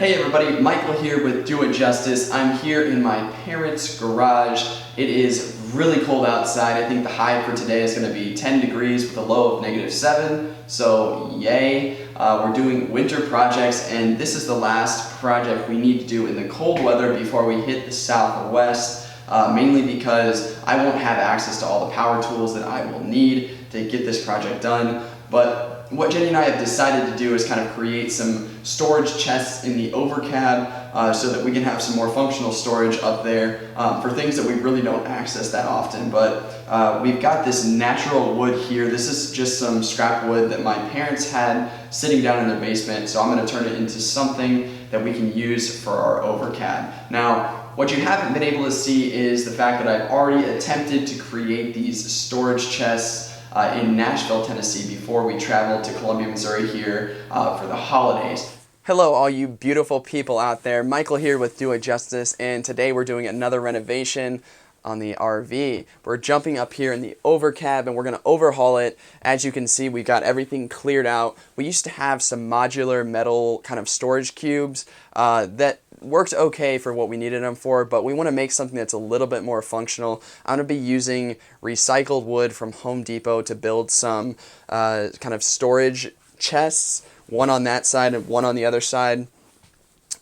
Hey everybody, Michael here with Duet Justus. I'm here in my parents' garage. It is really cold outside. I think the high for today is going to be 10 degrees with a low of -7. So yay. We're doing winter projects, and this is the last project we need to do in the cold weather before we hit the southwest. Mainly because I won't have access to all the power tools that I will need to get this project done. But what Jenny and I have decided to do is kind of create some storage chests in the Overcab so that we can have some more functional storage up there for things that we really don't access that often. But we've got this natural wood here. This is just some scrap wood that my parents had sitting down in their basement, so I'm going to turn it into something that we can use for our Overcab. Now, what you haven't been able to see is the fact that I've already attempted to create these storage chests in Nashville, Tennessee before we traveled to Columbia, Missouri here for the holidays. Hello all you beautiful people out there. Michael here with Duet Justus, and today we're doing another renovation on the RV. We're jumping up here in the Overcab and we're going to overhaul it. As you can see, we've got everything cleared out. We used to have some modular metal kind of storage cubes that worked okay for what we needed them for, but we want to make something that's a little bit more functional. I'm going to be using recycled wood from Home Depot to build some kind of storage chests, one on that side and one on the other side.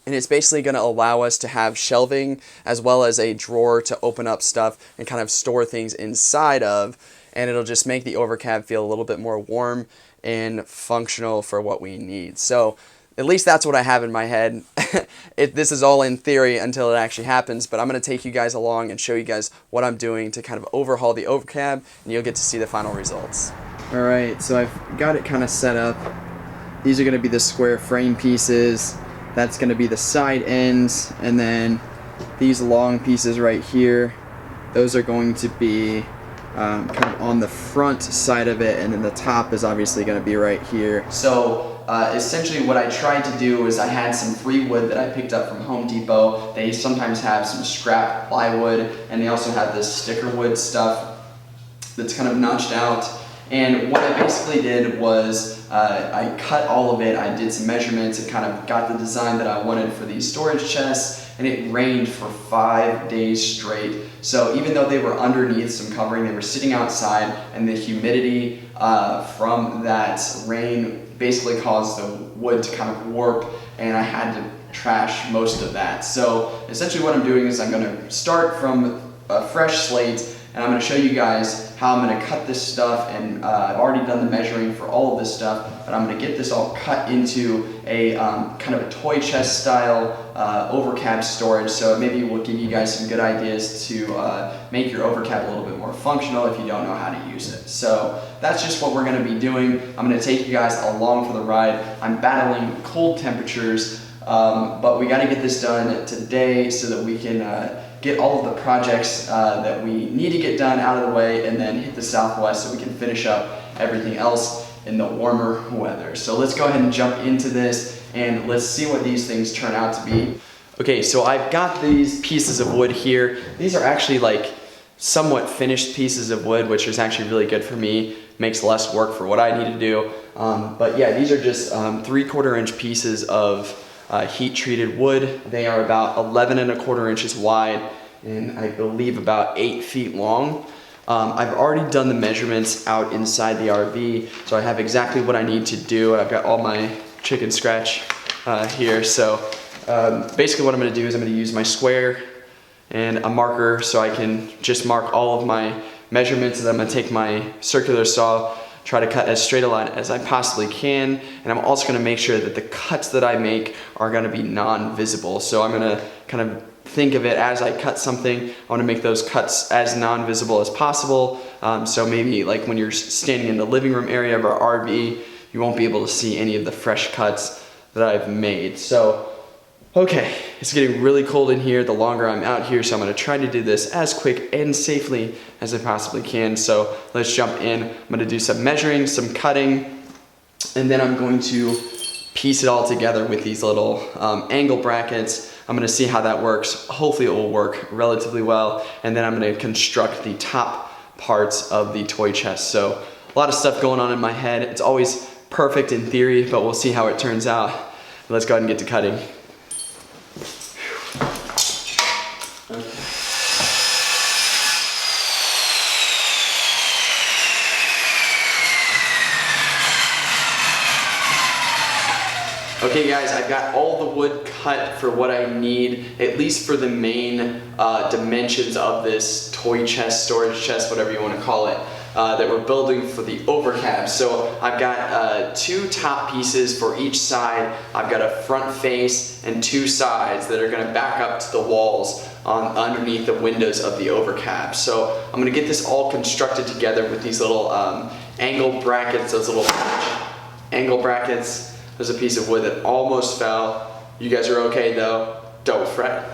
And it's basically going to allow us to have shelving as well as a drawer to open up stuff and kind of store things inside of. And it'll just make the Overcab feel a little bit more warm and functional for what we need. So at least that's what I have in my head. This is all in theory until it actually happens, but I'm going to take you guys along and show you guys what I'm doing to kind of overhaul the Overcab, and you'll get to see the final results. Alright, so I've got it kind of set up. These are going to be the square frame pieces. That's going to be the side ends, and then these long pieces right here, those are going to be kind of on the front side of it, and then the top is obviously going to be right here. So essentially what I tried to do is I had some free wood that I picked up from Home Depot. They sometimes have some scrap plywood, and they also have this sticker wood stuff that's kind of notched out. And what I basically did was I cut all of it. I did some measurements and kind of got the design that I wanted for these storage chests, and it rained for 5 days straight. So even though they were underneath some covering, they were sitting outside, and the humidity from that rain basically caused the wood to kind of warp, and I had to trash most of that. So essentially what I'm doing is I'm going to start from a fresh slate, and I'm going to show you guys how I'm going to cut this stuff, and I've already done the measuring for all of this stuff, but I'm going to get this all cut into a kind of a toy chest style Overcab storage, so maybe we'll give you guys some good ideas to make your Overcab a little bit more functional if you don't know how to use it. So that's just what we're going to be doing. I'm going to take you guys along for the ride. I'm battling cold temperatures, but we got to get this done today so that we can get all of the projects that we need to get done out of the way, and then hit the southwest so we can finish up everything else in the warmer weather. So let's go ahead and jump into this, and let's see what these things turn out to be. Okay, so I've got these pieces of wood here. These are actually like somewhat finished pieces of wood, which is actually really good for me. Makes less work for what I need to do. But yeah, these are just 3/4 inch pieces of heat treated wood. They are about 11 1/4 inches wide, and I believe about 8 feet long. I've already done the measurements out inside the RV, so I have exactly what I need to do. I've got all my chicken scratch here. So basically what I'm going to do is I'm going to use my square and a marker so I can just mark all of my measurements, and then I'm going to take my circular saw, try to cut as straight a line as I possibly can, and I'm also going to make sure that the cuts that I make are going to be non-visible. So I'm going to kind of think of it as I cut something, I want to make those cuts as non-visible as possible. So maybe like when you're standing in the living room area of our RV, you won't be able to see any of the fresh cuts that I've made. So okay, it's getting really cold in here the longer I'm out here, so I'm going to try to do this as quick and safely as I possibly can. So let's jump in. I'm going to do some measuring, some cutting, and then I'm going to piece it all together with these little angle brackets. I'm going to see how that works. Hopefully it will work relatively well, and then I'm going to construct the top parts of the toy chest. So a lot of stuff going on in my head. It's always perfect in theory, but we'll see how it turns out. Let's go ahead and get to cutting. Okay guys, I've got all the wood cut for what I need, at least for the main dimensions of this toy chest, storage chest, whatever you want to call it, that we're building for the Overcab. So I've got 2 top pieces for each side. I've got a front face and 2 sides that are going to back up to the walls underneath the windows of the Overcab. So I'm going to get this all constructed together with these little angle brackets, those little angle brackets. There's a piece of wood that almost fell. You guys are okay though, don't fret.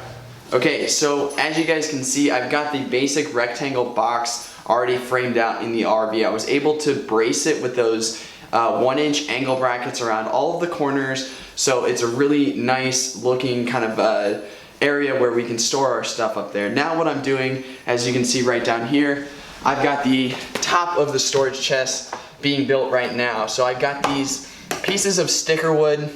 Okay, so as you guys can see, I've got the basic rectangle box already framed out in the RV. I was able to brace it with those 1-inch angle brackets around all of the corners, so it's a really nice looking kind of area where we can store our stuff up there. Now what I'm doing, as you can see right down here, I've got the top of the storage chest being built right now. So I've got these pieces of sticker wood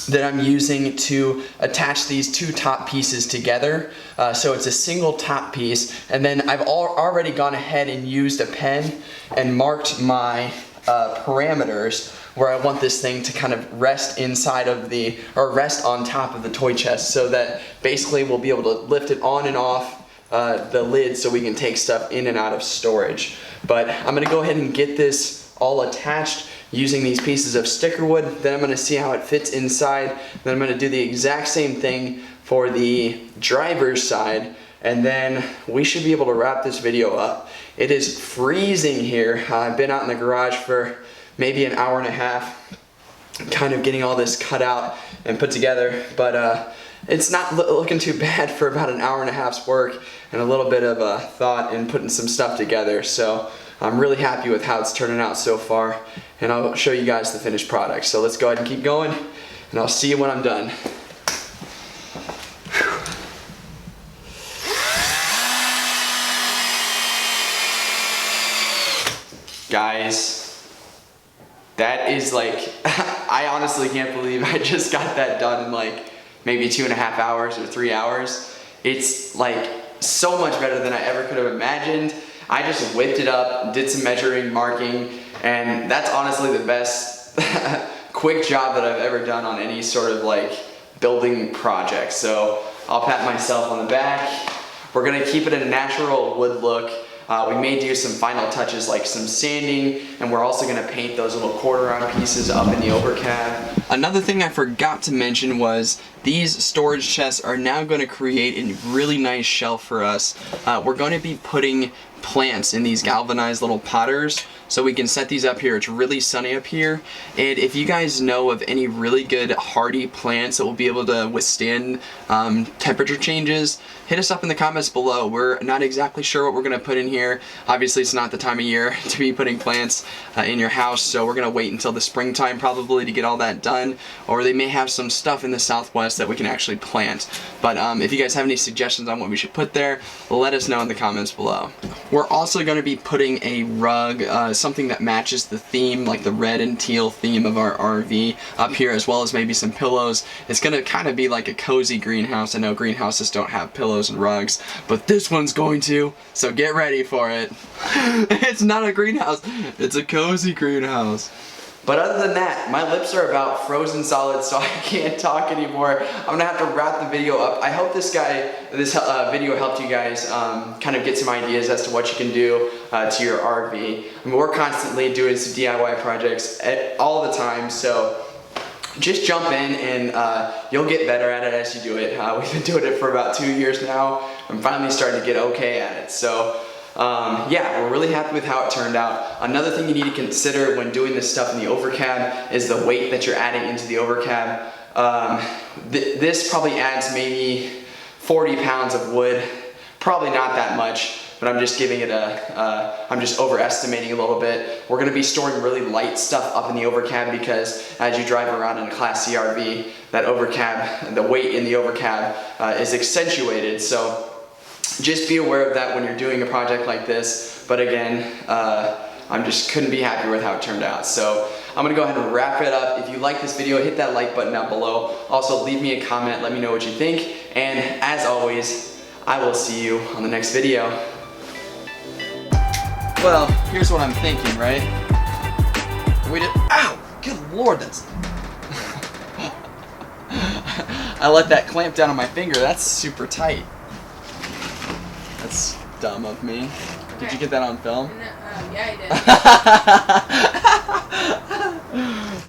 that I'm using to attach these 2 top pieces together. So it's a single top piece, and then I've already gone ahead and used a pen and marked my parameters where I want this thing to kind of rest inside of rest on top of the toy chest, so that basically we'll be able to lift it on and off the lid so we can take stuff in and out of storage. But I'm gonna go ahead and get this all attached using these pieces of sticker wood. Then I'm going to see how it fits inside. Then I'm going to do the exact same thing for the driver's side, and then we should be able to wrap this video up. It is freezing here. I've been out in the garage for maybe an hour and a half, kind of getting all this cut out and put together, but it's not looking too bad for about an hour and a half's work and a little bit of thought in putting some stuff together. So I'm really happy with how it's turning out so far, and I'll show you guys the finished product. So let's go ahead and keep going, and I'll see you when I'm done. Guys, that is like, I honestly can't believe I just got that done in like maybe 2.5 hours or 3 hours. It's like so much better than I ever could have imagined. I just whipped it up, did some measuring, marking, and that's honestly the best quick job that I've ever done on any sort of like building project. So I'll pat myself on the back. We're gonna keep it a natural wood look. We may do some final touches like some sanding, and we're also gonna paint those little quarter-round pieces up in the Overcab. Another thing I forgot to mention was these storage chests are now gonna create a really nice shelf for us. We're gonna be putting plants in these galvanized little potters, so we can set these up here. It's really sunny up here, and if you guys know of any really good hardy plants that will be able to withstand temperature changes, hit us up in the comments below. We're not exactly sure what we're gonna put in here. Obviously it's not the time of year to be putting plants in your house, so we're gonna wait until the springtime probably to get all that done, or they may have some stuff in the southwest that we can actually plant. But if you guys have any suggestions on what we should put there, let us know in the comments below. We're also going to be putting a rug, something that matches the theme, like the red and teal theme of our RV up here, as well as maybe some pillows. It's going to kind of be like a cozy greenhouse. I know greenhouses don't have pillows and rugs, but this one's going to, so get ready for it. It's not a greenhouse, it's a cozy greenhouse. But other than that, my lips are about frozen solid, so I can't talk anymore. I'm gonna have to wrap the video up. I hope this video helped you guys kind of get some ideas as to what you can do to your RV. I mean, we're constantly doing some DIY projects all the time, so just jump in and you'll get better at it as you do it. We've been doing it for about 2 years now. I'm finally starting to get okay at it. So yeah, we're really happy with how it turned out. Another thing you need to consider when doing this stuff in the Overcab is the weight that you're adding into the Overcab. This probably adds maybe 40 pounds of wood. Probably not that much, but I'm just giving it I'm just overestimating a little bit. We're gonna be storing really light stuff up in the Overcab because as you drive around in a Class C RV, that Overcab, the weight in the Overcab is accentuated. So just be aware of that when you're doing a project like this. But again, I'm just couldn't be happier with how it turned out. So I'm gonna go ahead and wrap it up. If you like this video, hit that like button down below. Also leave me a comment, let me know what you think. And as always, I will see you on the next video. Well, here's what I'm thinking, right? Ow! Good Lord, that's... I let that clamp down on my finger. That's super tight. That's dumb of me. Did you get that on film? Yeah, I did.